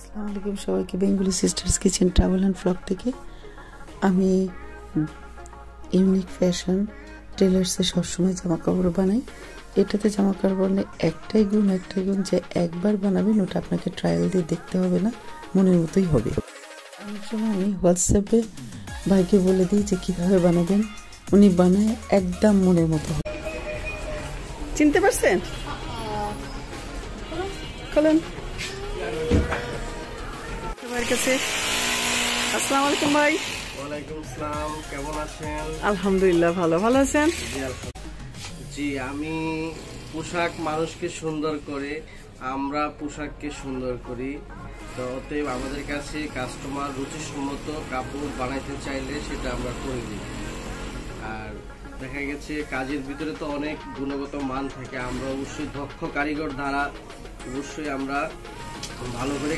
আসসালামু আলাইকুম সবাইকে, Bengali sisters kitchen travel and blog থেকে। আমি ইউনিক ফ্যাশন টেলার্সে সবসময় জামা কাপড় বানাই। এটাতে জামা কাপড় বানালে একটাই গুণ যে একবার বানাবেন, ওটা আপনাকে ট্রায়াল দিয়ে দেখতে হবে না, মনের মতোই হবে। অনেক সময় আমি হোয়াটসঅ্যাপে ভাইকে বলে দিই যে কীভাবে বানাবেন, উনি বানায় একদম মনের মতো হবে। চিনতে পারছেন? খোলেন ভাইয়ের কাছে। আসসালামু আলাইকুম ভাই। ওয়ালাইকুম আসসালাম, কেমন আছেন? আলহামদুলিল্লাহ, ভালো আছেন? জি, আমি পোশাক মানুষকে সুন্দর করে, আমরা পোশাককে সুন্দর করি। তো অতএব আমাদের কাছে কাস্টমার রুচিসম্মত কাপড় বানাইতে চাইলে সেটা আমরা করে দিই। আর দেখা গেছে কাজের ভিতরে তো অনেক গুণগত মান থাকে, আমরা অবশ্যই দক্ষ কারিগর দ্বারা অবশ্যই আমরা ভালো করে